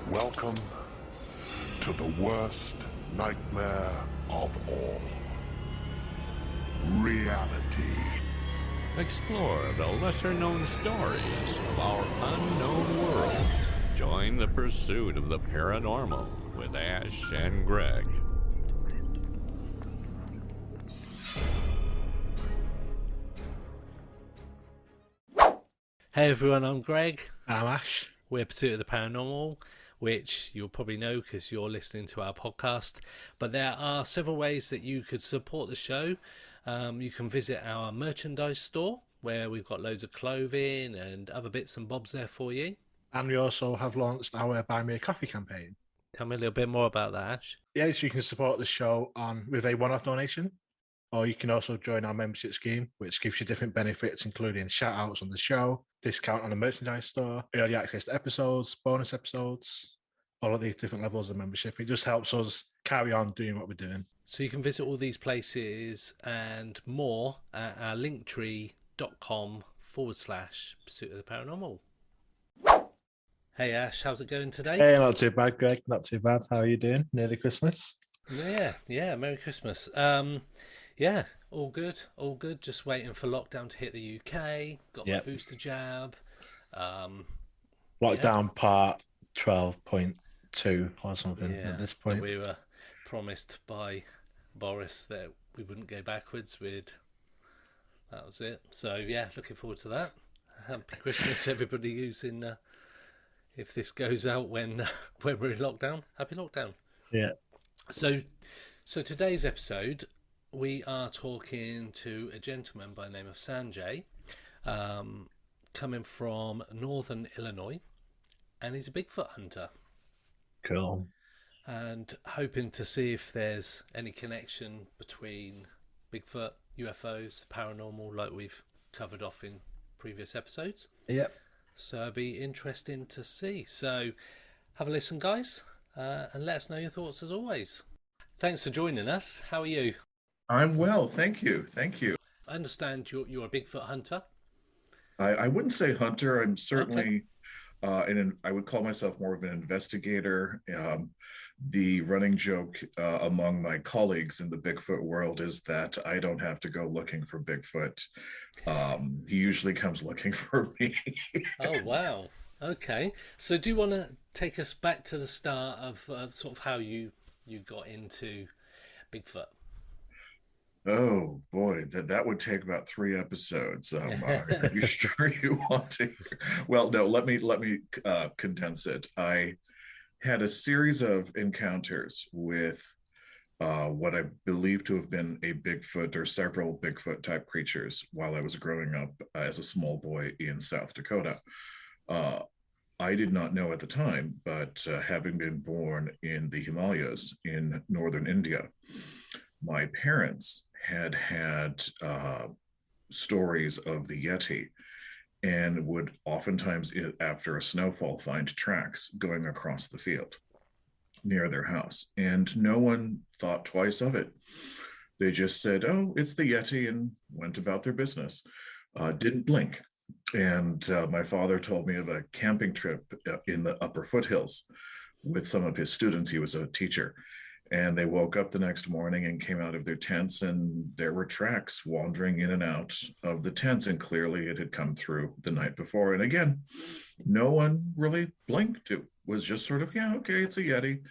Welcome to the worst nightmare of all. Reality. Explore the lesser-known stories of our unknown world. Join the pursuit of the paranormal with Ash and Greg. Hey everyone, I'm Greg. I'm Ash. We're Pursuit of the Paranormal, which you'll probably know because you're listening to our podcast. But there are several ways that you could support the show. You can visit our merchandise store, where we've got loads of clothing and other bits and bobs there for you. And we also have launched our Buy Me a Coffee campaign. Tell me a little bit more about that, Ash. Yes, you can support the show with a one-off donation, or you can also join our membership scheme, which gives you different benefits, including shout-outs on the show, discount on the merchandise store, early access to episodes, bonus episodes, all of these different levels of membership. It just helps us carry on doing what we're doing. So you can visit all these places and more at our linktree.com/Pursuit of the Paranormal. Hey Ash, how's it going today? Hey, not too bad, Greg. Not too bad. How are you doing? Nearly Christmas. Yeah. Merry Christmas. Yeah, all good. Just waiting for lockdown to hit the UK. Got my booster jab. Lockdown part 12.2 or something at this point. We were promised by Boris that we wouldn't go backwards. That was it. So yeah, looking forward to that. Happy Christmas, everybody who's in. If this goes out when we're in lockdown, happy lockdown. Yeah. So today's episode, we are talking to a gentleman by the name of Sanjay, coming from northern Illinois, and he's a Bigfoot hunter. Cool. And hoping to see if there's any connection between Bigfoot, UFOs, paranormal, like we've covered off in previous episodes. Yep. So it'd be interesting to see. So have a listen, guys, and let us know your thoughts as always. Thanks for joining us. How are you? I'm well, thank you. I understand you're a Bigfoot hunter. I wouldn't say hunter. I'm certainly, I would call myself more of an investigator. The running joke among my colleagues in the Bigfoot world is that I don't have to go looking for Bigfoot. He usually comes looking for me. Oh, wow. Okay. So do you want to take us back to the start of sort of how you got into Bigfoot? Oh boy, that would take about 3 episodes. Are you sure you want to? Well, no. Let me condense it. I had a series of encounters with what I believe to have been a Bigfoot or several Bigfoot type creatures while I was growing up as a small boy in South Dakota. I did not know at the time, but having been born in the Himalayas in northern India, my parents had stories of the Yeti and would oftentimes, after a snowfall, find tracks going across the field near their house. And no one thought twice of it. They just said, oh, it's the Yeti, and went about their business. Didn't blink. And my father told me of a camping trip in the upper foothills with some of his students. He was a teacher. And they woke up the next morning and came out of their tents, and there were tracks wandering in and out of the tents. And clearly it had come through the night before. And again, no one really blinked. It was just sort of, yeah, okay, it's a Yeti.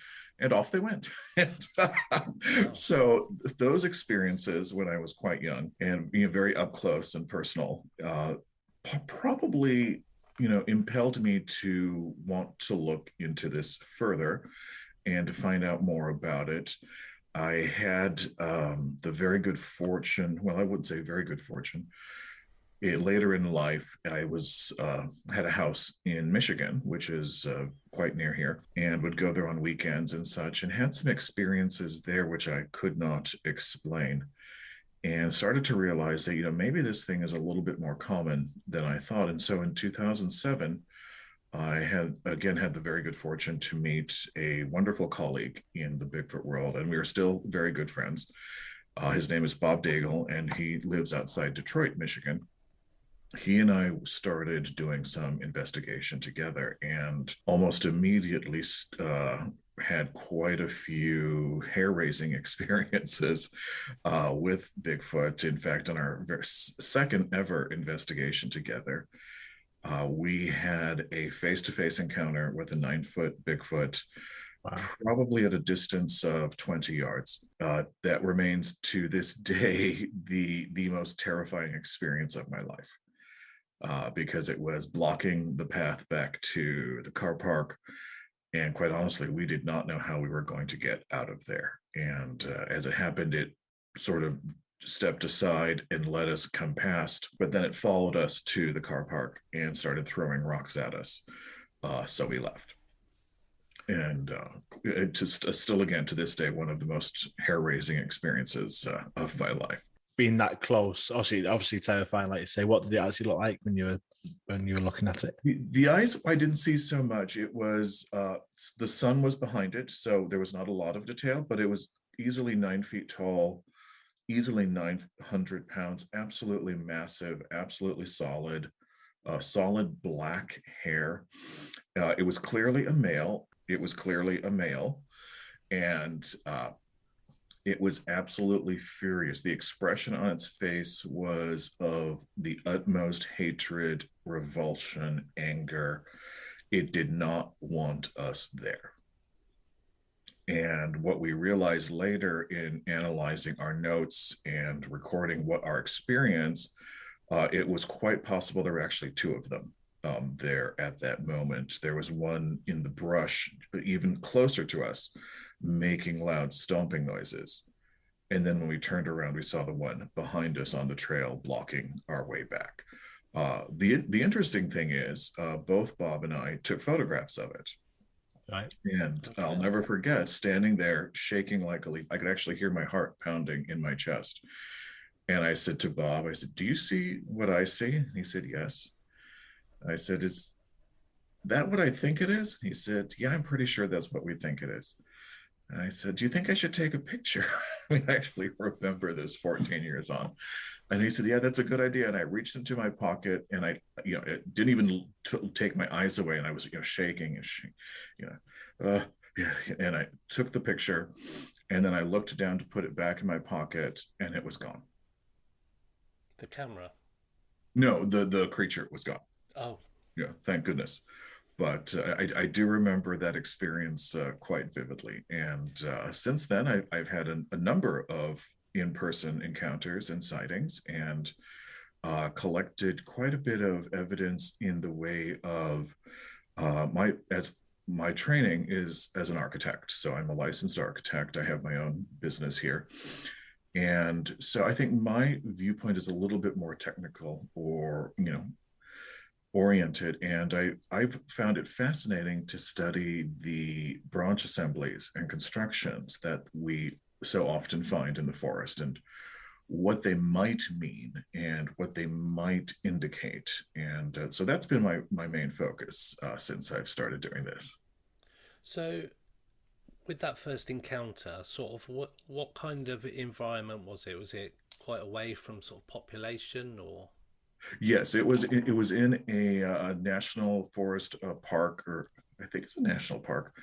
And off they went. So those experiences when I was quite young and being very up close and personal, probably, impelled me to want to look into this further and to find out more about it. I had the very good fortune, well, I wouldn't say very good fortune. Later in life, I had a house in Michigan, which is quite near here, and would go there on weekends and such, and had some experiences there which I could not explain, and started to realize that, maybe this thing is a little bit more common than I thought. And so in 2007, I had the very good fortune to meet a wonderful colleague in the Bigfoot world, and we are still very good friends. His name is Bob Daigle, and he lives outside Detroit, Michigan. he and I started doing some investigation together, and almost immediately had quite a few hair-raising experiences with Bigfoot. In fact, on our second ever investigation together, we had a face-to-face encounter with a 9-foot Bigfoot. Wow. Probably at a distance of 20 yards. That remains to this day the most terrifying experience of my life, because it was blocking the path back to the car park. And quite honestly, we did not know how we were going to get out of there. And as it happened, it sort of stepped aside and let us come past, but then it followed us to the car park and started throwing rocks at us. So we left. And still, again, to this day, one of the most hair-raising experiences of my life. Being that close, obviously terrifying, like you say. What did it actually look like when you were looking at it? The eyes, I didn't see so much. It was the sun was behind it, so there was not a lot of detail, but it was easily 9 feet tall, easily 900 pounds, absolutely massive, absolutely solid, solid black hair. It was clearly a male. And it was absolutely furious. The expression on its face was of the utmost hatred, revulsion, anger. It did not want us there. And what we realized later in analyzing our notes and recording what our experience, it was quite possible there were actually two of them. There at that moment. There was one in the brush, even closer to us, making loud stomping noises. And then when we turned around, we saw the one behind us on the trail blocking our way back. The interesting thing is, both Bob and I took photographs of it. Right. And I'll never forget standing there shaking like a leaf. I could actually hear my heart pounding in my chest. And I said to Bob, I said, "Do you see what I see?" And he said, "Yes." I said, "Is that what I think it is?" He said, "Yeah, I'm pretty sure that's what we think it is." And I said, "Do you think I should take a picture?" I actually remember this 14 years on. And he said, "Yeah, that's a good idea." And I reached into my pocket, and I, it didn't even take my eyes away. And I was, shaking and, yeah. And I took the picture, and then I looked down to put it back in my pocket, and it was gone. The camera? No, the creature was gone. Oh. Yeah, thank goodness. But I do remember that experience quite vividly. And since then, I've had a number of in-person encounters and sightings, and collected quite a bit of evidence in the way of my training is as an architect. So I'm a licensed architect. I have my own business here. And so I think my viewpoint is a little bit more technical, or, oriented. And I've found it fascinating to study the branch assemblies and constructions that we so often find in the forest, and what they might mean and what they might indicate. And so that's been my main focus since I've started doing this. So with that first encounter, sort of what kind of environment was it? Was it quite away from sort of population, or? Yes, it was in a national forest park, or I think it's a national park.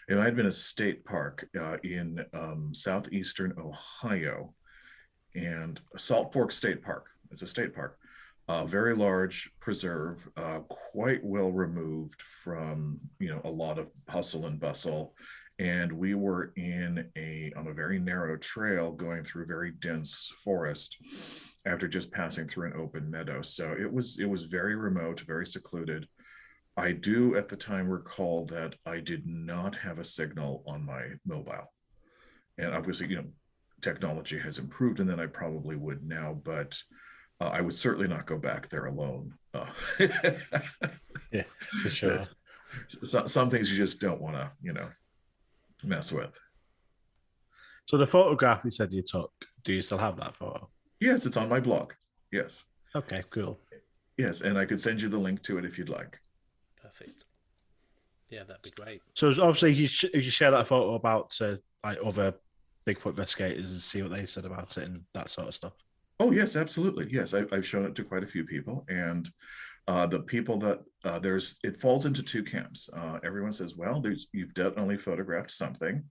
It might have been a state park in southeastern Ohio, and Salt Fork State Park. It's a state park, very large preserve, quite well removed from a lot of hustle and bustle. And we were on a very narrow trail going through very dense forest after just passing through an open meadow. So it was very remote, very secluded. I do at the time recall that I did not have a signal on my mobile. And obviously, technology has improved, and then I probably would now, but I would certainly not go back there alone. Yeah, for sure. Some things you just don't want to, mess with. So the photograph you said you took, do you still have that photo? Yes, it's on my blog. Yes. Okay, cool. Yes, and I could send you the link to it if you'd like. Perfect. Yeah, that'd be great. So obviously, you share that photo about like other Bigfoot investigators and see what they said about it and that sort of stuff. Oh yes, absolutely. Yes, I've shown it to quite a few people, and the people that it falls into two camps. Everyone says, well, you've definitely photographed something.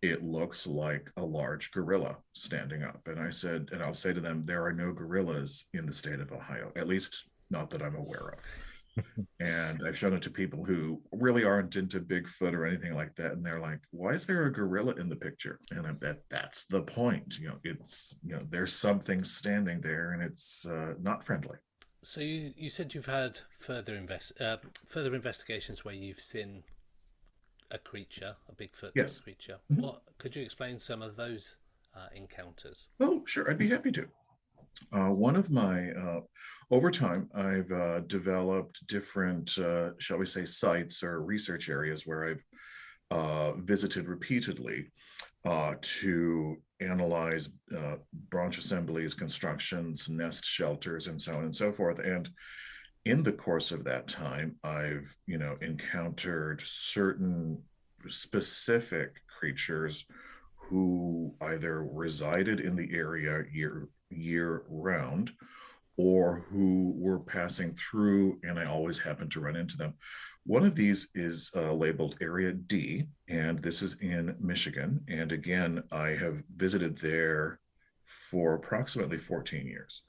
It looks like a large gorilla standing up. And I said, and I'll say to them, there are no gorillas in the state of Ohio, at least not that I'm aware of. And I've shown it to people who really aren't into Bigfoot or anything like that, and they're like, "Why is there a gorilla in the picture?" And that's the point. It's there's something standing there, and it's not friendly. So you said you've had further investigations where you've seen a creature, a Bigfoot Yes. creature. Mhm. What could you explain some of those encounters? Oh, sure. I'd be happy to. One of my, over time, I've developed different, shall we say, sites or research areas where I've visited repeatedly to analyze branch assemblies, constructions, nest shelters, and so on and so forth. And in the course of that time, I've, encountered certain specific creatures who either resided in the area year round or who were passing through, and I always happen to run into them. One of these is labeled Area D, and this is in Michigan. And again, I have visited there for approximately 14 years.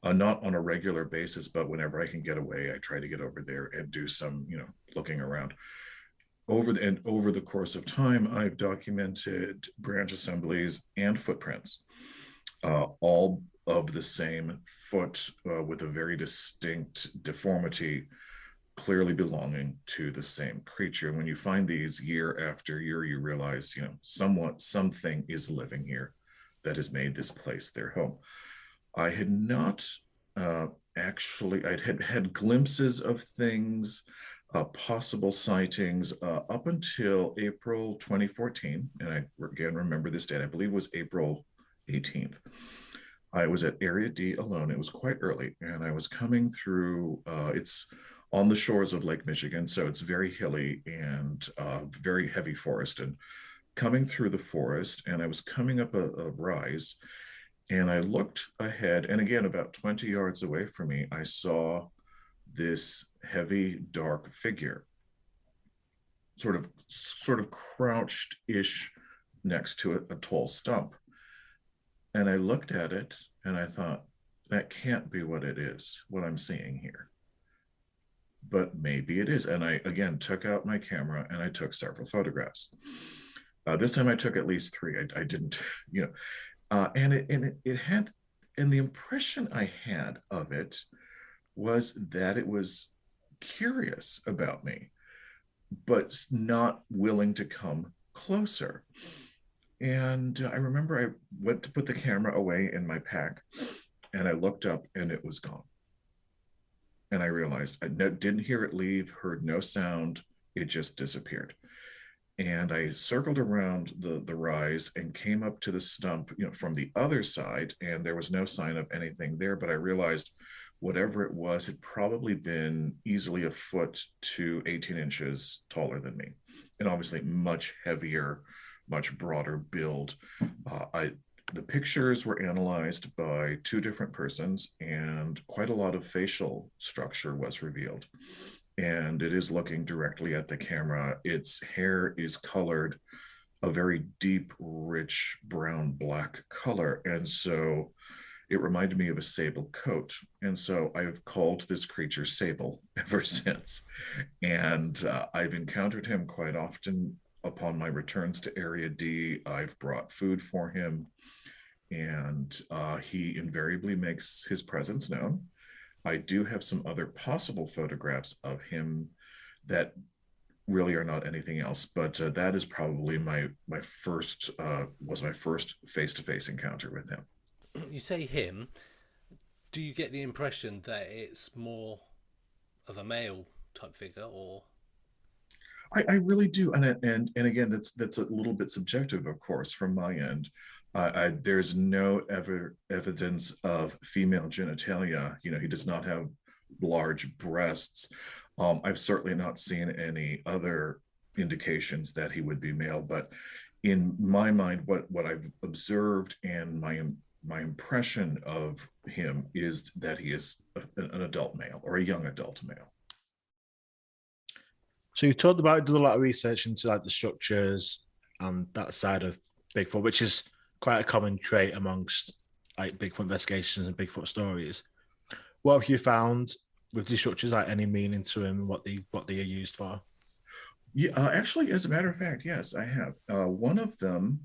Not on a regular basis, but whenever I can get away, I try to get over there and do some, looking around. Over the course of time, I've documented branch assemblies and footprints, all of the same foot with a very distinct deformity, clearly belonging to the same creature. And when you find these year after year, you realize, something is living here that has made this place their home. I had not actually, I'd had glimpses of things, possible sightings up until April 2014. And I again remember this date, I believe it was April 18th. I was at Area D alone. It was quite early, and I was coming through, it's on the shores of Lake Michigan, so it's very hilly and very heavy forest. And coming through the forest, and I was coming up a rise, and I looked ahead, and again, about 20 yards away from me, I saw this heavy, dark figure, sort of crouched-ish next to a tall stump. And I looked at it and I thought, that can't be what it is, what I'm seeing here. But maybe it is. And I, again, took out my camera and I took several photographs. This time I took at least three. I didn't, and it had, and the impression I had of it was that it was curious about me, but not willing to come closer. And I remember I went to put the camera away in my pack, and I looked up and it was gone. And I realized I didn't hear it leave, heard no sound. It just disappeared. And I circled around the rise and came up to the stump, from the other side, and there was no sign of anything there. But I realized whatever it was had probably been easily a foot to 18 inches taller than me, and obviously much heavier, much broader build. The pictures were analyzed by two different persons, and quite a lot of facial structure was revealed. And it is looking directly at the camera. Its hair is colored a very deep, rich brown black color. And so it reminded me of a sable coat. And so I've called this creature Sable ever since. And I've encountered him quite often upon my returns to Area D. I've brought food for him, and he invariably makes his presence known. I do have some other possible photographs of him that really are not anything else, but that is probably my first face-to-face encounter with him. You say him. Do you get the impression that it's more of a male type figure, or? I really do, and again, that's a little bit subjective, of course, from my end. There's no evidence of female genitalia. He does not have large breasts. I've certainly not seen any other indications that he would be male. But in my mind, what I've observed and my my impression of him is that he is an adult male or a young adult male. So you talked about doing a lot of research into like the structures and that side of Bigfoot, which is quite a common trait amongst like Bigfoot investigations and Bigfoot stories. What have you found with these structures? Like any meaning to them, what they are used for? Yeah, actually, as a matter of fact, yes, I have. One of them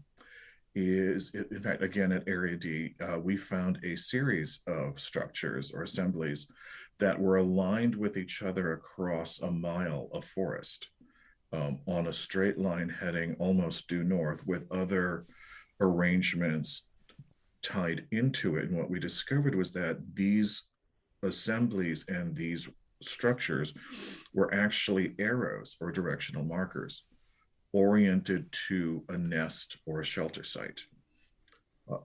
is, in fact, again at Area D, we found a series of structures or assemblies that were aligned with each other across a mile of forest on a straight line heading almost due north, with other arrangements tied into it. And what we discovered was that these assemblies and these structures were actually arrows or directional markers oriented to a nest or a shelter site.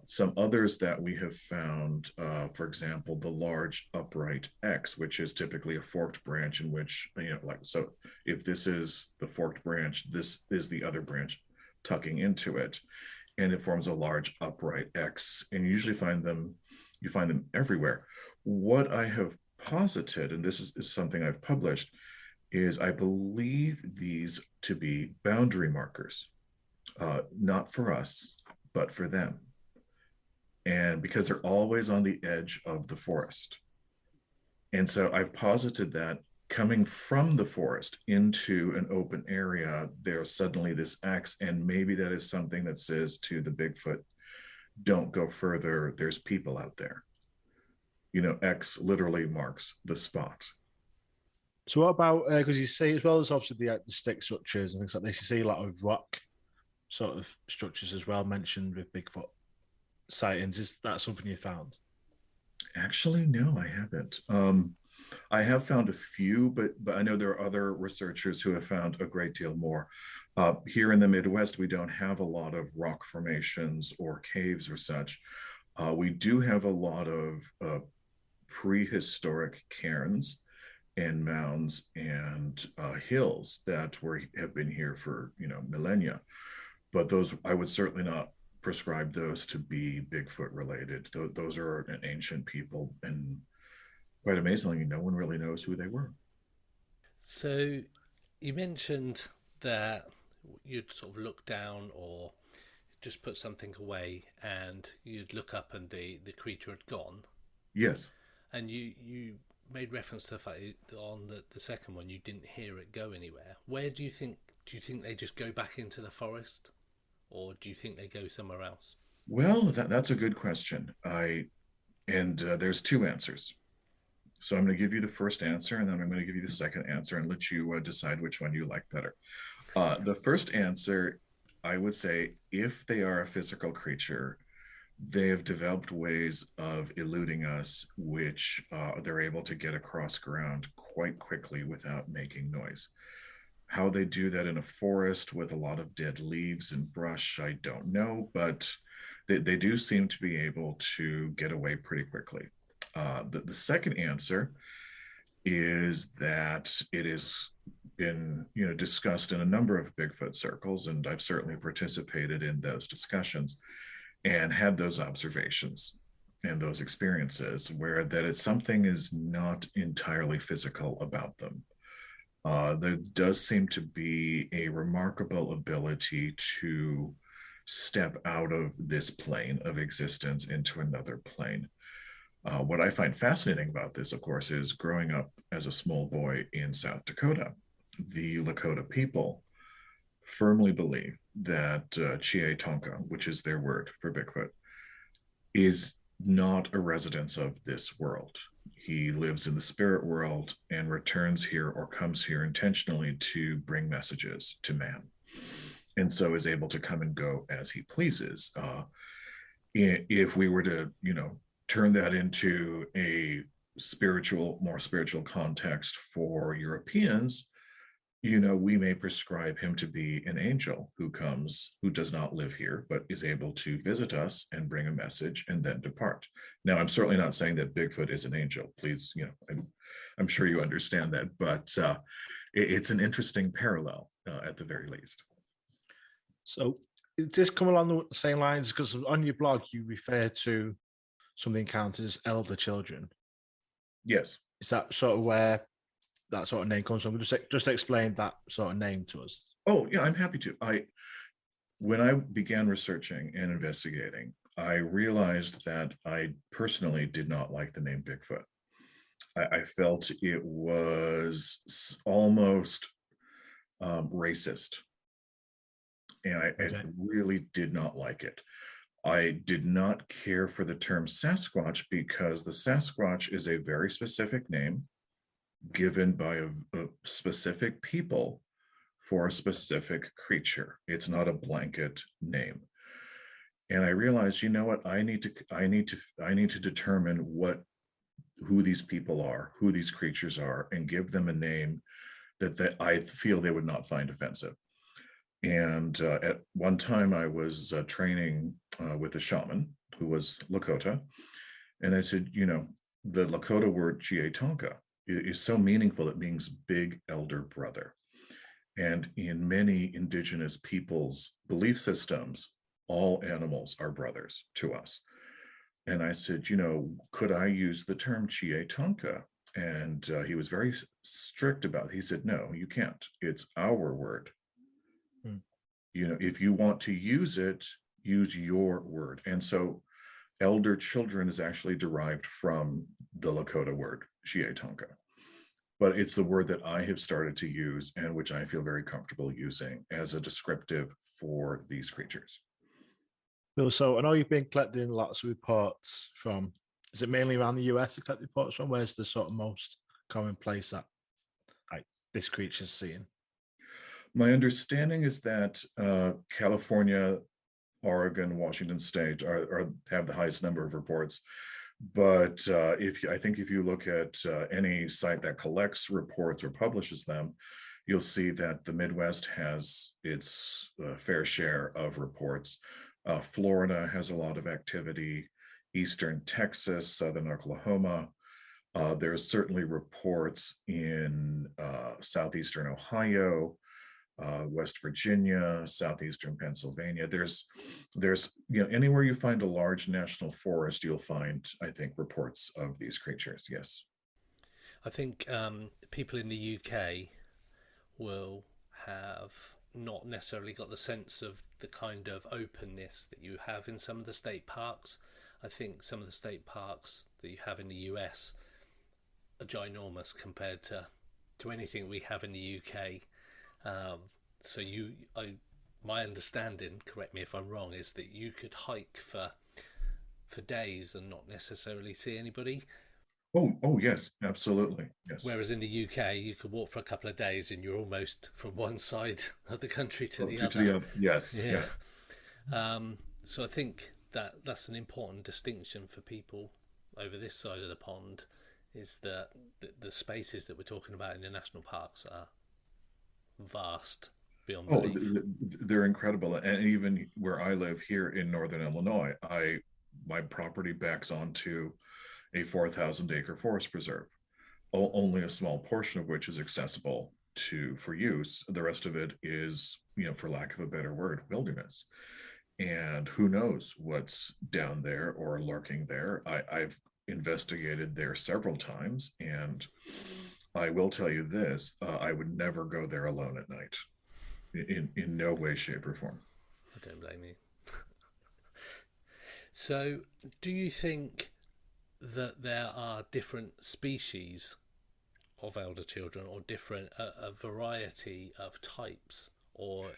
Some others that we have found, for example, the large upright X, which is typically a forked branch in which, like, so if this is the forked branch, this is the other branch tucking into it, and it forms a large upright X. And you usually find them everywhere. What I have posited, and this is something I've published, is I believe these to be boundary markers, not for us, but for them. And because they're always on the edge of the forest. And so I've posited that coming from the forest into an open area, there's suddenly this X, and maybe that is something that says to the Bigfoot, don't go further, there's people out there. X literally marks the spot. So what about, because you see, as well as obviously the stick structures and things like this, you see a lot of rock sort of structures as well mentioned with Bigfoot sightings. Is that something you found? Actually, no, I haven't. I have found a few, but I know there are other researchers who have found a great deal more. Here in the Midwest, we don't have a lot of rock formations or caves or such. We do have a lot of prehistoric cairns and mounds and hills that have been here for millennia. But those, I would certainly not prescribe those to be Bigfoot related. Those are an ancient people, and quite amazingly, no one really knows who they were. So you mentioned that you'd sort of look down or just put something away and you'd look up and the creature had gone. Yes. And you made reference to the fact that on the second one you didn't hear it go anywhere. Where do you think they just go back into the forest, or do you think they go somewhere else? Well, that's a good question. There's two answers. So I'm going to give you the first answer, and then I'm going to give you the second answer and let you decide which one you like better. The first answer, I would say, if they are a physical creature, they have developed ways of eluding us, which they're able to get across ground quite quickly without making noise. How they do that in a forest with a lot of dead leaves and brush, I don't know, but they do seem to be able to get away pretty quickly. The second answer is that it has been discussed in a number of Bigfoot circles, and I've certainly participated in those discussions and had those observations and those experiences where that something is not entirely physical about them. There does seem to be a remarkable ability to step out of this plane of existence into another plane. What I find fascinating about this, of course, is growing up as a small boy in South Dakota, the Lakota people firmly believe that Chie Tonka, which is their word for Bigfoot, is not a resident of this world. He lives in the spirit world and returns here or comes here intentionally to bring messages to man, and so is able to come and go as he pleases. If we were to, turn that into a more spiritual context for Europeans, we may prescribe him to be an angel who does not live here, but is able to visit us and bring a message and then depart. Now, I'm certainly not saying that Bigfoot is an angel. Please, I'm sure you understand that, but it's an interesting parallel at the very least. So it just come along the same lines because on your blog you refer to some of the encounters as elder children. Yes. Is that sort of where that sort of name comes from? Just explain that sort of name to us. Oh, yeah, I'm happy to. When I began researching and investigating, I realized that I personally did not like the name Bigfoot. I felt it was almost racist, and I really did not like it. I did not care for the term Sasquatch because the Sasquatch is a very specific name given by a specific people for a specific creature. It's not a blanket name. And I realized, you know what, I need to determine who these people are, who these creatures are, and give them a name that I feel they would not find offensive. And at one time I was training with a shaman who was Lakota. And I said, you know, the Lakota word Chiatonka is so meaningful. It means big elder brother. And in many indigenous peoples' belief systems, all animals are brothers to us. And I said, you know, could I use the term Chiatonka? And he was very strict about it. He said, no, you can't. It's our word. You know, if you want to use it, use your word. And so elder children is actually derived from the Lakota word, Chiatonka. But it's the word that I have started to use and which I feel very comfortable using as a descriptive for these creatures. So I know you've been collecting lots of reports from, is it mainly around the US you collect reports from? Where's the sort of most common place that like this creature's seen? My understanding is that California, Oregon, Washington State have the highest number of reports. But I think if you look at any site that collects reports or publishes them, you'll see that the Midwest has its fair share of reports. Florida has a lot of activity. Eastern Texas, Southern Oklahoma. There's certainly reports in Southeastern Ohio, West Virginia, Southeastern Pennsylvania. There's, you know, anywhere you find a large national forest, you'll find, I think, reports of these creatures. Yes. I think people in the UK will have not necessarily got the sense of the kind of openness that you have in some of the state parks. I think some of the state parks that you have in the US are ginormous compared to anything we have in the UK. So my understanding, correct me if I'm wrong, is that you could hike for days and not necessarily see anybody. Oh yes, absolutely. Yes. Whereas in the UK, you could walk for a couple of days and you're almost from one side of the country to the other. Yes. Yeah. Yes. So I think that's an important distinction for people over this side of the pond, is that the spaces that we're talking about in the national parks are vast beyond belief. They're incredible. And even where I live here in Northern Illinois, my property backs onto a 4,000 acre forest preserve, only a small portion of which is accessible for use. The rest of it is, you know, for lack of a better word, wilderness. And who knows what's down there or lurking there. I've investigated there several times, and I will tell you this, I would never go there alone at night, in no way, shape, or form. I don't blame you. So, do you think that there are different species of elder children, or different a variety of types, or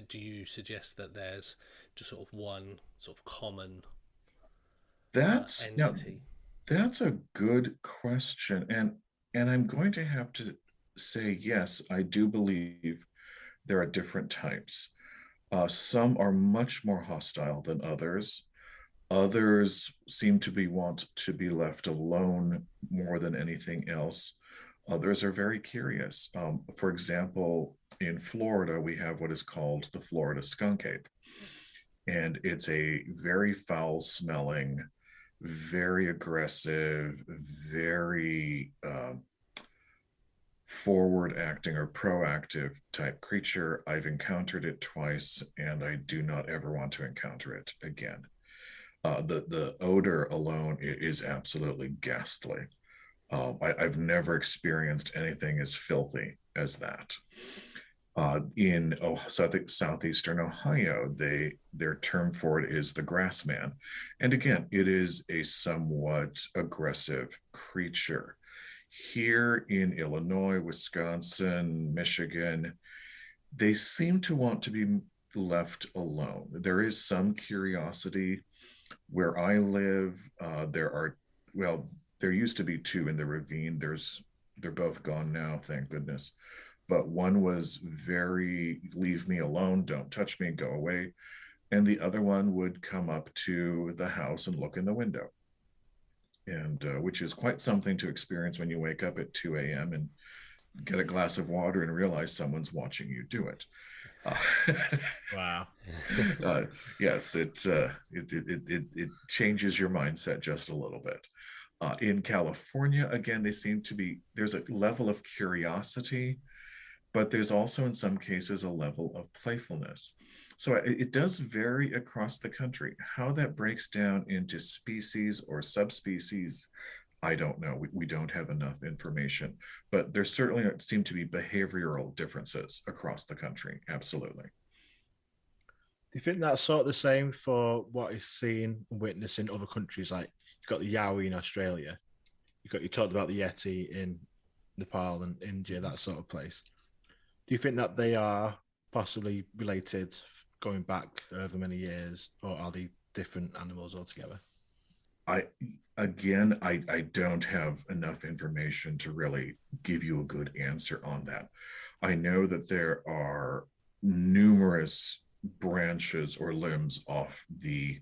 do you suggest that there's just sort of one sort of common entity? That's a good question, and I'm going to have to say yes, I do believe there are different types. Some are much more hostile than others. Others seem to want to be left alone more than anything else. Others are very curious. For example, in Florida, we have what is called the Florida skunk ape. And it's a very foul smelling, very aggressive, very forward acting or proactive type creature. I've encountered it twice, and I do not ever want to encounter it again. The odor alone is absolutely ghastly. I've never experienced anything as filthy as that. In southeastern Ohio, their term for it is the grassman, and again, it is a somewhat aggressive creature. Here in Illinois, Wisconsin, Michigan, they seem to want to be left alone. There is some curiosity. Where I live, there used to be two in the ravine. They're both gone now, thank goodness. But one was very leave me alone, don't touch me, go away. And the other one would come up to the house and look in the window. And which is quite something to experience when you wake up at 2 a.m. and get a glass of water and realize someone's watching you do it. Wow. Yes, it changes your mindset just a little bit. In California, again, there's a level of curiosity, but there's also in some cases a level of playfulness. So it does vary across the country. How that breaks down into species or subspecies, I don't know. We don't have enough information, but there certainly seem to be behavioral differences across the country. Absolutely. Do you think that's sort of the same for what is seen and witnessed in other countries? Like you've got the Yowie in Australia, you talked about the Yeti in Nepal and India, that sort of place. Do you think that they are possibly related going back over many years, or are they different animals altogether? I don't have enough information to really give you a good answer on that. I know that there are numerous branches or limbs off the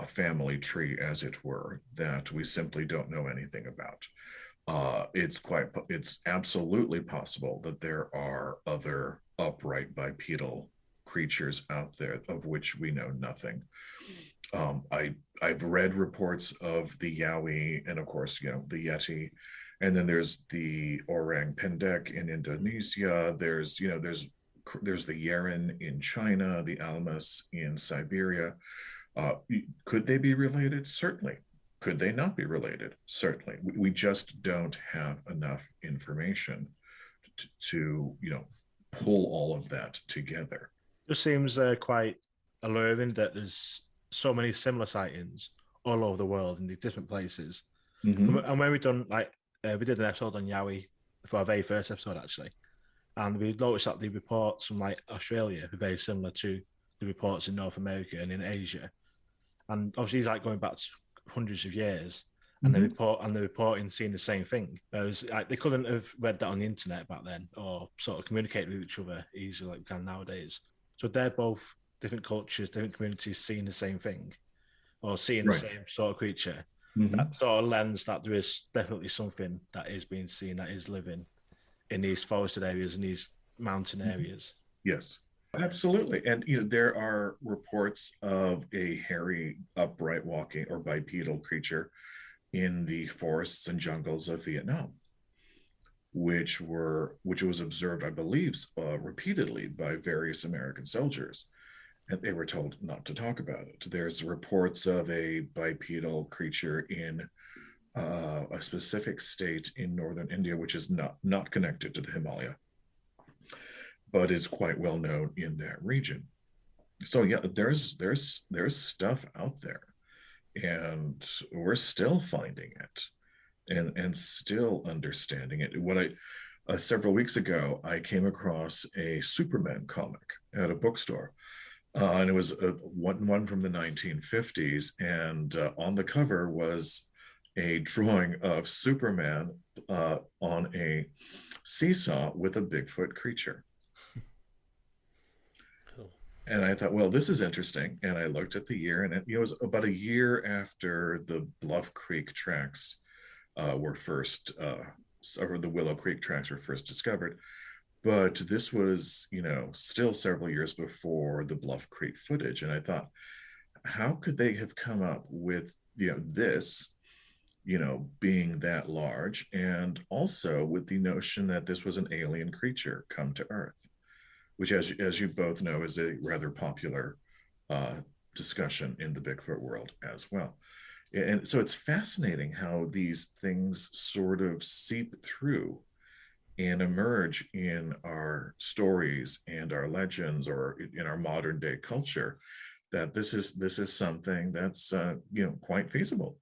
family tree, as it were, that we simply don't know anything about. It's absolutely possible that there are other upright bipedal creatures out there of which we know nothing. I've read reports of the Yowie and, of course, the Yeti, and then there's the orang pendek in Indonesia. There's the Yeren in China, the Almas in Siberia. Could they be related? Certainly. Could they not be related? Certainly. We just don't have enough information to pull all of that together. It just seems quite alluring that there's so many similar sightings all over the world in these different places. Mm-hmm. And when we did an episode on Yowie for our very first episode, actually, and we noticed that the reports from like Australia were very similar to the reports in North America and in Asia. And obviously, it's like going back to hundreds of years, and the reporting seeing the same thing. Whereas like, they couldn't have read that on the internet back then, or sort of communicate with each other easily like we can nowadays. So they're both different cultures, different communities seeing the same thing, or seeing the same sort of creature. That sort of lens that there is definitely something that is being seen, that is living in these forested areas and these mountain areas. Yes, absolutely. And there are reports of a hairy, upright walking or bipedal creature in the forests and jungles of Vietnam, which was observed, I believe, repeatedly by various American soldiers, and they were told not to talk about it. There's reports of a bipedal creature in a specific state in northern India, which is not connected to the Himalaya, but is quite well known in that region. So yeah, there's stuff out there, and we're still finding it and still understanding it. Several weeks ago, I came across a Superman comic at a bookstore. And it was one from the 1950s, and on the cover was a drawing of Superman on a seesaw with a Bigfoot creature. Cool. And I thought, well, this is interesting. And I looked at the year, and it was about a year after the Bluff Creek tracks were first, or the Willow Creek tracks were first discovered. But this was, still several years before the Bluff Creek footage. And I thought, how could they have come up with, this being that large, and also with the notion that this was an alien creature come to Earth, which, as you both know, is a rather popular uh, discussion in the Bigfoot world as well. And so it's fascinating how these things sort of seep through and emerge in our stories and our legends, or in our modern day culture, that this is something that's quite feasible.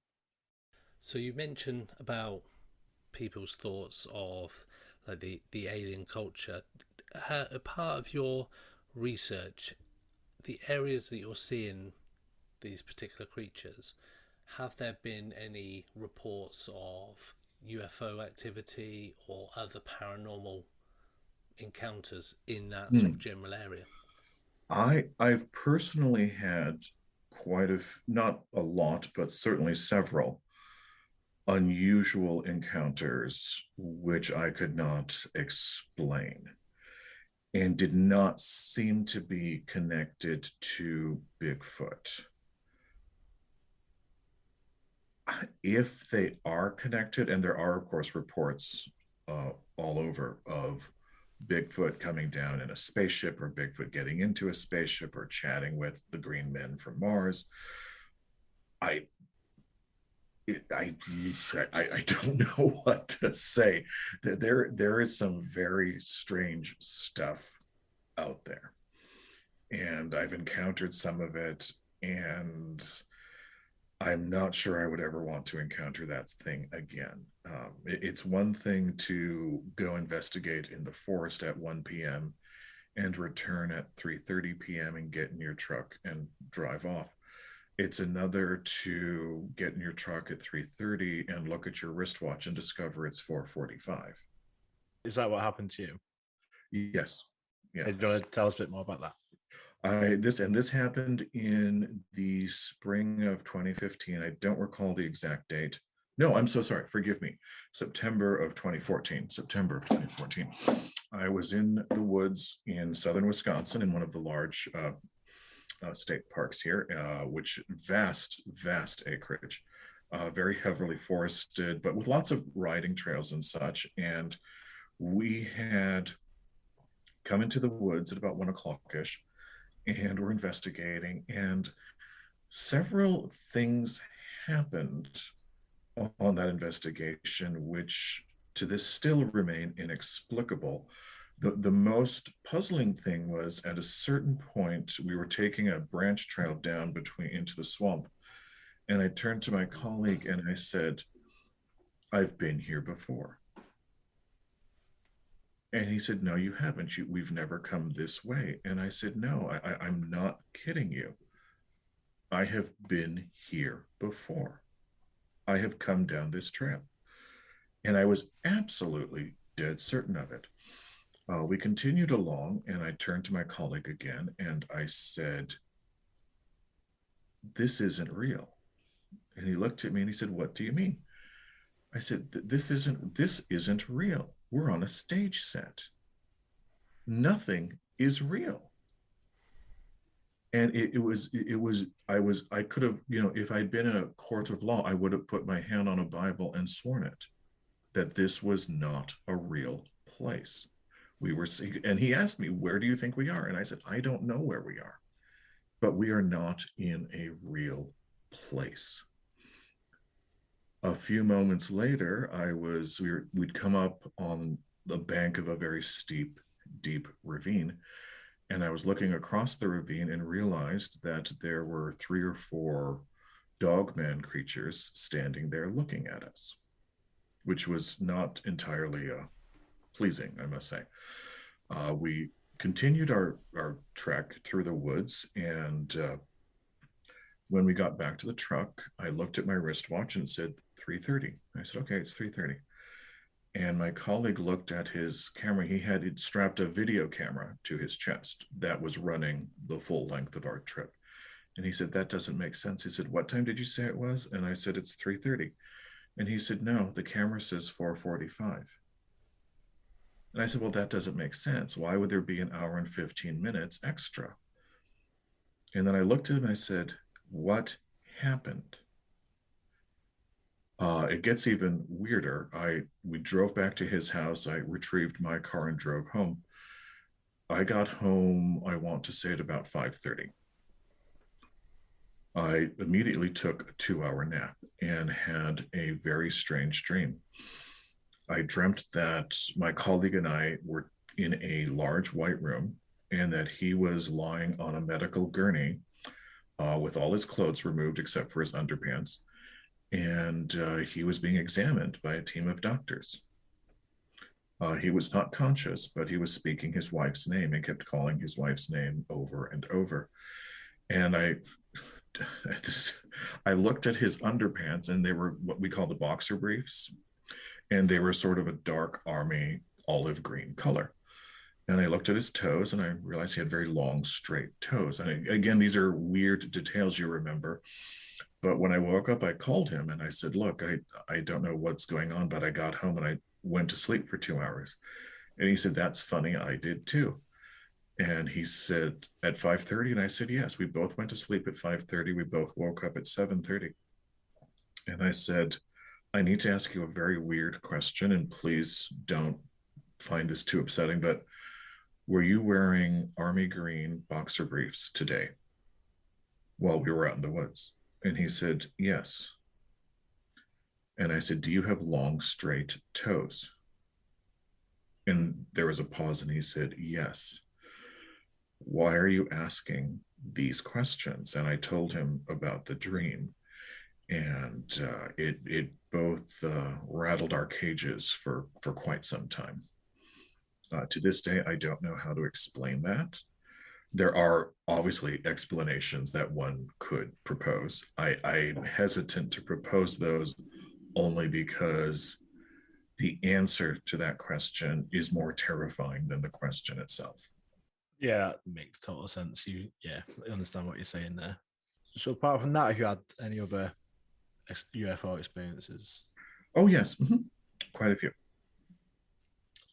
So you mentioned about people's thoughts of like the alien culture. A part of your research, the areas that you're seeing these particular creatures, have there been any reports of UFO activity or other paranormal encounters in that sort of Hmm. general area? I've personally had not a lot, but certainly several unusual encounters which I could not explain and did not seem to be connected to Bigfoot. If they are connected, and there are, of course, reports all over of Bigfoot coming down in a spaceship, or Bigfoot getting into a spaceship, or chatting with the green men from Mars. I I, I don't know what to say. There is some very strange stuff out there, and I've encountered some of it, and I'm not sure I would ever want to encounter that thing again. It's one thing to go investigate in the forest at 1 p.m. and return at 3:30 p.m. and get in your truck and drive off. It's another to get in your truck at 3:30 and look at your wristwatch and discover it's 4:45. Is that what happened to you? Yes. Yes. Do you want to tell us a bit more about that? This happened in the spring of 2015. I don't recall the exact date. No, I'm so sorry. Forgive me. September of 2014. September of 2014. I was in the woods in southern Wisconsin in one of the large state parks here, which vast acreage, very heavily forested, but with lots of riding trails and such. And we had come into the woods at about 1 o'clock ish, and we're investigating, and several things happened on that investigation which to this still remain inexplicable. The most puzzling thing was, at a certain point, we were taking a branch trail down into the swamp, and I turned to my colleague and I said, "I've been here before." And he said, "No, you haven't. We've never come this way." And I said, "No, I'm not kidding you. I have been here before. I have come down this trail." And I was absolutely dead certain of it. We continued along, and I turned to my colleague again and I said, "This isn't real." And he looked at me and he said, "What do you mean?" I said, this isn't real. We're on a stage set. Nothing is real." And I could have, if I'd been in a court of law, I would have put my hand on a Bible and sworn it, that this was not a real place. And he asked me, "Where do you think we are?" And I said, "I don't know where we are, but we are not in a real place." A few moments later, we'd come up on the bank of a very steep, deep ravine, and I was looking across the ravine and realized that there were 3 or 4 dogman creatures standing there looking at us, which was not entirely pleasing, I must say. We continued our trek through the woods, and when we got back to the truck, I looked at my wristwatch and it said 3:30. I said, "Okay, it's 3:30." And my colleague looked at his camera. He had strapped a video camera to his chest that was running the full length of our trip. And he said, "That doesn't make sense." He said, "What time did you say it was?" And I said, "It's 3:30. And he said, "No, the camera says 4:45. And I said, "Well, that doesn't make sense. Why would there be an hour and 15 minutes extra?" And then I looked at him and I said, "What happened?" It gets even weirder. We drove back to his house. I retrieved my car and drove home. I got home, I want to say, at about 5:30. I immediately took a 2-hour nap and had a very strange dream. I dreamt that my colleague and I were in a large white room and that he was lying on a medical gurney with all his clothes removed except for his underpants. And he was being examined by a team of doctors. He was not conscious, but he was speaking his wife's name and kept calling his wife's name over and over. And I looked at his underpants, and they were what we call the boxer briefs, and they were sort of a dark army olive green color. And I looked at his toes, and I realized he had very long, straight toes. And again, these are weird details you remember. But when I woke up, I called him and I said, look, I don't know what's going on, but I got home and I went to sleep for 2 hours. And he said, that's funny. I did too. And he said, at 5:30. And I said, yes, we both went to sleep at 5:30. We both woke up at 7:30. And I said, I need to ask you a very weird question, and please don't find this too upsetting, but were you wearing army green boxer briefs today while we were out in the woods? And he said, yes. And I said, do you have long, straight toes? And there was a pause, and he said, yes. Why are you asking these questions? And I told him about the dream. And it both rattled our cages for quite some time. To this day, I don't know how to explain that. There are obviously explanations that one could propose. I'm hesitant to propose those only because the answer to that question is more terrifying than the question itself. Yeah, it makes total sense. I understand what you're saying there. So apart from that, have you had any other UFO experiences? Oh, yes. Quite a few.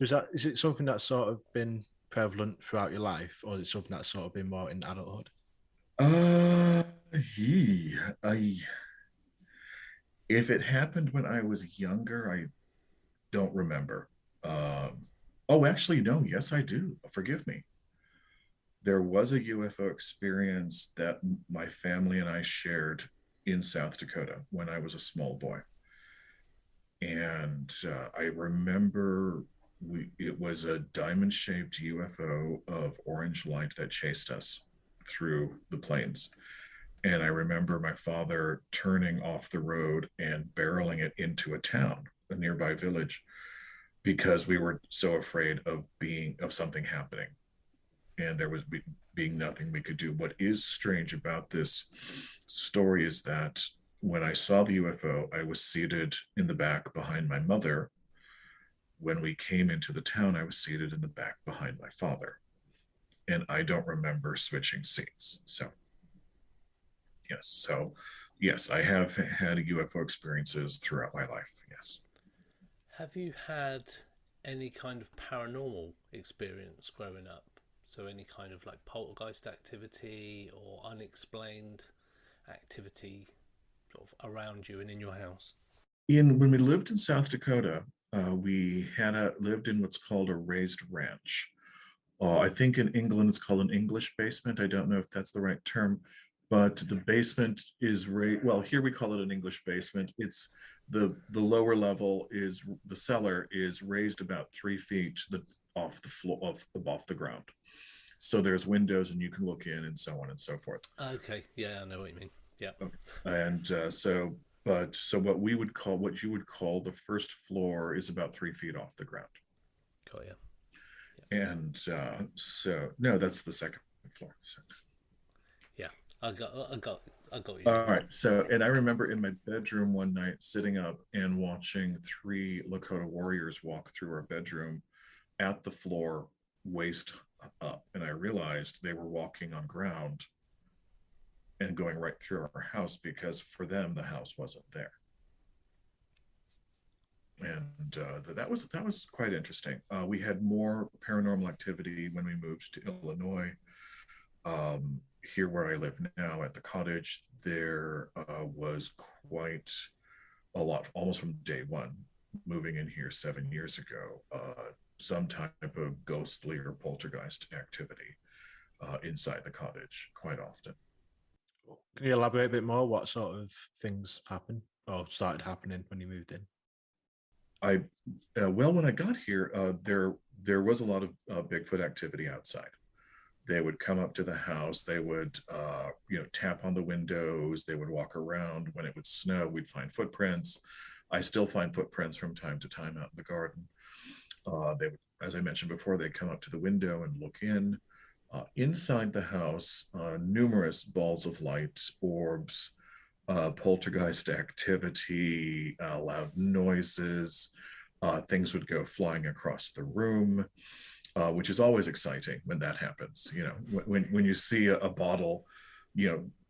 Is it something that's sort of been prevalent throughout your life, or is it something that's sort of been more in adulthood? If it happened when I was younger, I don't remember. Oh, actually, no. Yes, I do. Forgive me. There was a UFO experience that my family and I shared in South Dakota when I was a small boy. And I remember it was a diamond-shaped UFO of orange light that chased us through the plains. And I remember my father turning off the road and barreling it into a town, a nearby village, because we were so afraid of something happening. And there was being nothing we could do. What is strange about this story is that when I saw the UFO, I was seated in the back behind my mother. When we came into the town, I was seated in the back behind my father. And I don't remember switching seats. So, yes, I have had UFO experiences throughout my life. Yes. Have you had any kind of paranormal experience growing up? So any kind of like poltergeist activity or unexplained activity sort of around you and in your house? When we lived in South Dakota, we lived in what's called a raised ranch. I think in England it's called an English basement. I don't know if that's the right term, but the basement is well, here we call it an English basement. It's the lower level is the cellar is raised about 3 feet off the floor off the ground. So there's windows and you can look in and so on and so forth. Okay, yeah, I know what you mean. Yeah. Okay. And so what you would call the first floor is about 3 feet off the ground. Got you. Yeah. And so no, that's the second floor. So. Yeah, I got you. All right. So, and I remember in my bedroom one night sitting up and watching 3 Lakota warriors walk through our bedroom at the floor, waist up, and I realized they were walking on ground and going right through our house because for them the house wasn't there. And that was quite interesting. We had more paranormal activity when we moved to Illinois. Here where I live now at the cottage, there was quite a lot, almost from day one, moving in here 7 years ago, some type of ghostly or poltergeist activity inside the cottage quite often. Can you elaborate a bit more? What sort of things happened or started happening when you moved in? Well, when I got here, there was a lot of Bigfoot activity outside. They would come up to the house. They would, tap on the windows. They would walk around. When it would snow, we'd find footprints. I still find footprints from time to time out in the garden. They would, as I mentioned before, they'd come up to the window and look in. Inside the house, numerous balls of light, orbs, poltergeist activity, loud noises. Things would go flying across the room, which is always exciting when that happens. When you see a bottle,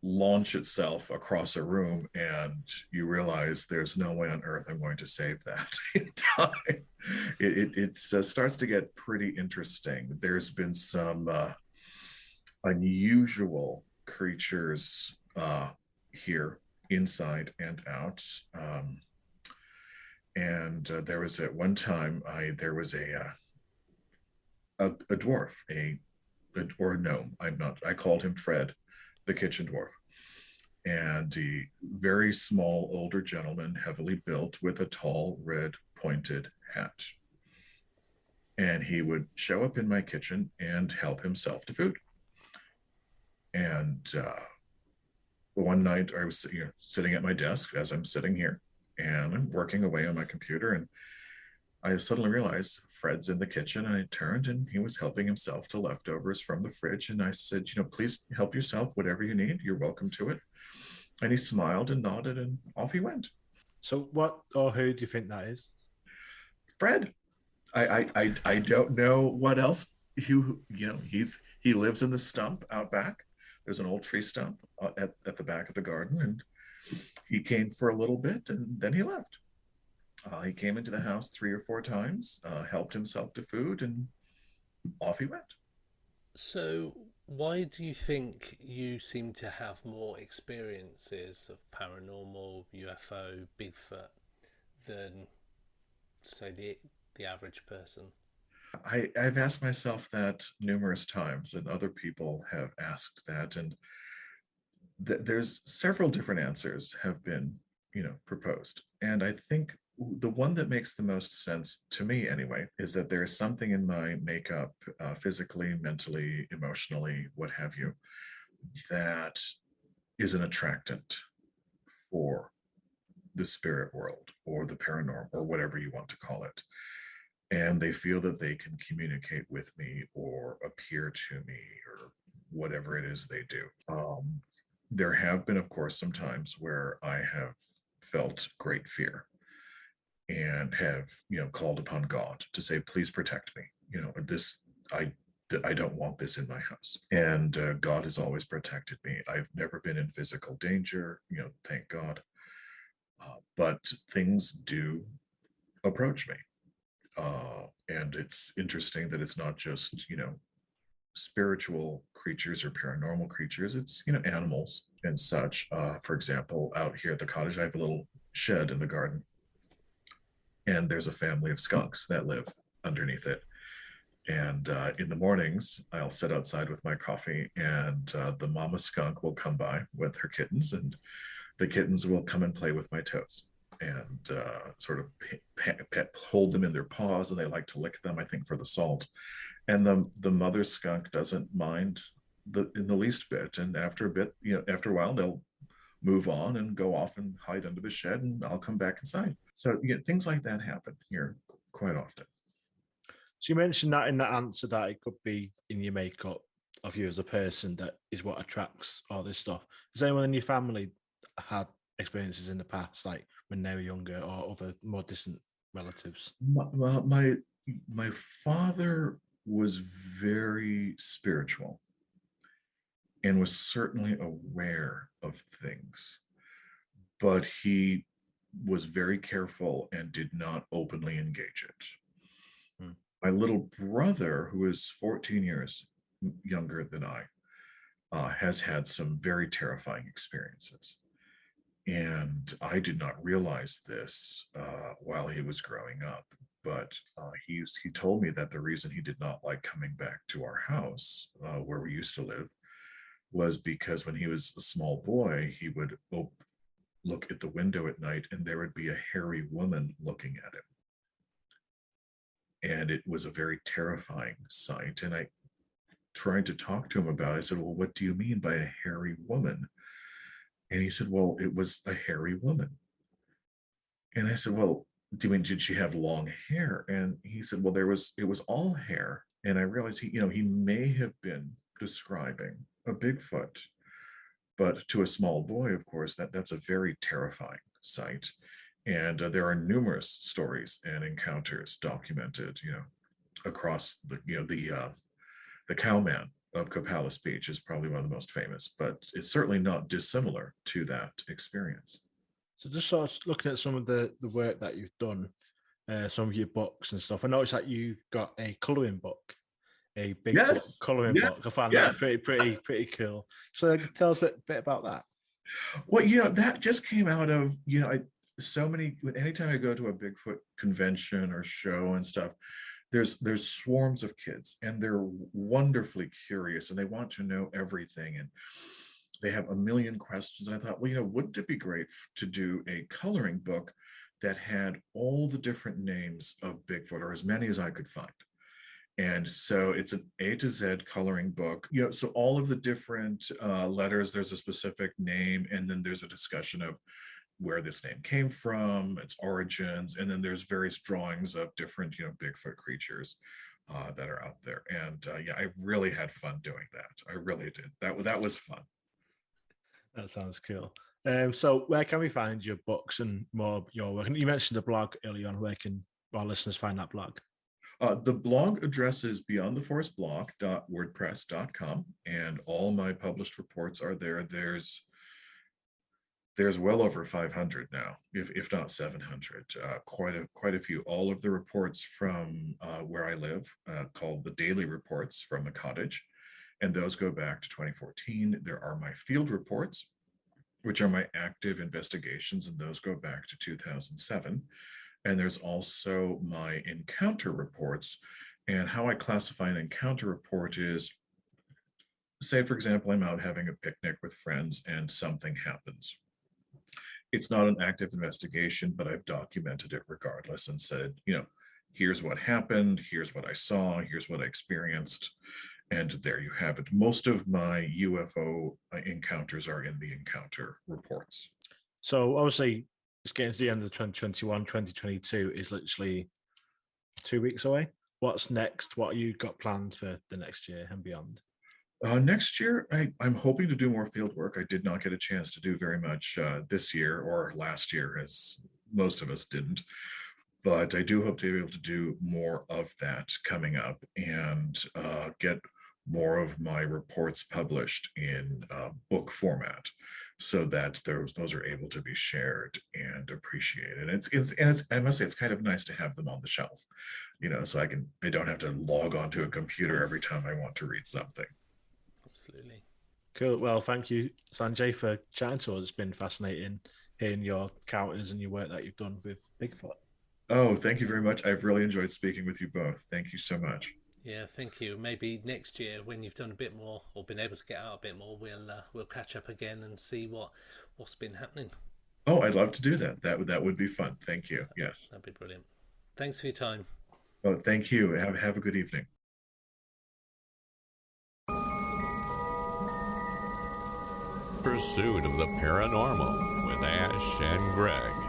launch itself across a room, and you realize there's no way on earth I'm going to save that in time. It starts to get pretty interesting. There's been some unusual creatures here, inside and out. And there was at one time, there was a dwarf, or a gnome. I called him Fred, the kitchen dwarf. And a very small older gentleman, heavily built, with a tall red pointed hat. And he would show up in my kitchen and help himself to food. And one night I was sitting at my desk, as I'm sitting here, and I'm working away on my computer, and I suddenly realized Fred's in the kitchen, and I turned and he was helping himself to leftovers from the fridge. And I said, please help yourself, whatever you need, you're welcome to it. And he smiled and nodded, and off he went. So what or who do you think that is? Fred. I don't know what else. He lives in the stump out back. There's an old tree stump at the back of the garden, and he came for a little bit and then he left. He came into the house 3 or 4 times, helped himself to food, and off he went. So, why do you think you seem to have more experiences of paranormal, UFO, Bigfoot than, say, the average person? I've asked myself that numerous times, and other people have asked that, and there's several different answers have been, proposed. And I think the one that makes the most sense to me, anyway, is that there is something in my makeup, physically, mentally, emotionally, what have you, that is an attractant for the spirit world or the paranormal or whatever you want to call it. And they feel that they can communicate with me or appear to me or whatever it is they do. There have been, of course, some times where I have felt great fear and have, called upon God to say, please protect me. I don't want this in my house. And God has always protected me. I've never been in physical danger, thank God. But things do approach me. And it's interesting that it's not just, spiritual creatures or paranormal creatures. It's, animals and such. For example, out here at the cottage, I have a little shed in the garden. And there's a family of skunks that live underneath it. And in the mornings, I'll sit outside with my coffee, and the mama skunk will come by with her kittens, and the kittens will come and play with my toes and sort of hold them in their paws, and they like to lick them, I think, for the salt. And the mother skunk doesn't mind in the least bit. And after a bit, after a while, they'll move on and go off and hide under the shed, and I'll come back inside. So things like that happen here quite often. So you mentioned that in that answer that it could be in your makeup of you as a person that is what attracts all this stuff. Has anyone in your family had experiences in the past, like when they were younger, or other more distant relatives? My father was very spiritual and was certainly aware of things, but he was very careful and did not openly engage it. My little brother, who is 14 years younger than I, has had some very terrifying experiences. And I did not realize this while he was growing up. But he told me that the reason he did not like coming back to our house where we used to live was because when he was a small boy, he would look at the window at night and there would be a hairy woman looking at him. And it was a very terrifying sight. And I tried to talk to him about it. I said, well, what do you mean by a hairy woman? And he said, well, it was a hairy woman. And I said, well, do you mean, did she have long hair? And he said, well, it was all hair. And I realized he may have been describing a Bigfoot, but to a small boy, of course, that's a very terrifying sight. And there are numerous stories and encounters documented, across the Cowman of Copalis Beach is probably one of the most famous, but it's certainly not dissimilar to that experience. So just sort of looking at some of the work that you've done, some of your books and stuff, I noticed that you've got a colouring book, a Bigfoot colouring book. I found that pretty cool. So tell us a bit about that. Well, that just came out of, anytime I go to a Bigfoot convention or show and stuff, there's swarms of kids and they're wonderfully curious and they want to know everything and they have a million questions. And I thought, well, wouldn't it be great to do a coloring book that had all the different names of Bigfoot, or as many as I could find? And so it's an A to Z coloring book. So all of the different letters, there's a specific name, and then there's a discussion of where this name came from, its origins, and then there's various drawings of different, Bigfoot creatures that are out there. And I really had fun doing that. I really did. That was fun. That sounds cool. So where can we find your books and more of your work? And you mentioned the blog early on. Where can our listeners find that blog? The blog address is beyondtheforestblog.wordpress.com, and all my published reports are there. There's well over 500 now, if not 700, quite a few. All of the reports from where I live, called the daily reports from the cottage, and those go back to 2014. There are my field reports, which are my active investigations, and those go back to 2007. And there's also my encounter reports. And how I classify an encounter report is, say, for example, I'm out having a picnic with friends and something happens. It's not an active investigation, but I've documented it regardless and said, here's what happened, here's what I saw, here's what I experienced. And there you have it. Most of my UFO encounters are in the encounter reports. So obviously, it's getting to the end of 2021, 2022 is literally 2 weeks away. What's next? What have you got planned for the next year and beyond? Next year, I'm hoping to do more field work. I did not get a chance to do very much this year or last year, as most of us didn't. But I do hope to be able to do more of that coming up and get more of my reports published in book format, so that those are able to be shared and appreciated. It's I must say, it's kind of nice to have them on the shelf, so I don't have to log onto a computer every time I want to read something. Absolutely. Cool. Well, thank you, Sanjay, for chatting to us. It's been fascinating hearing your encounters and your work that you've done with Bigfoot. Oh, thank you very much. I've really enjoyed speaking with you both. Thank you so much. Yeah, thank you. Maybe next year, when you've done a bit more or been able to get out a bit more, we'll catch up again and see what's been happening. Oh, I'd love to do that. That would be fun. Thank you. Yes, that'd be brilliant. Thanks for your time. Oh, thank you. Have a good evening. Pursuit of the Paranormal with Ash and Greg.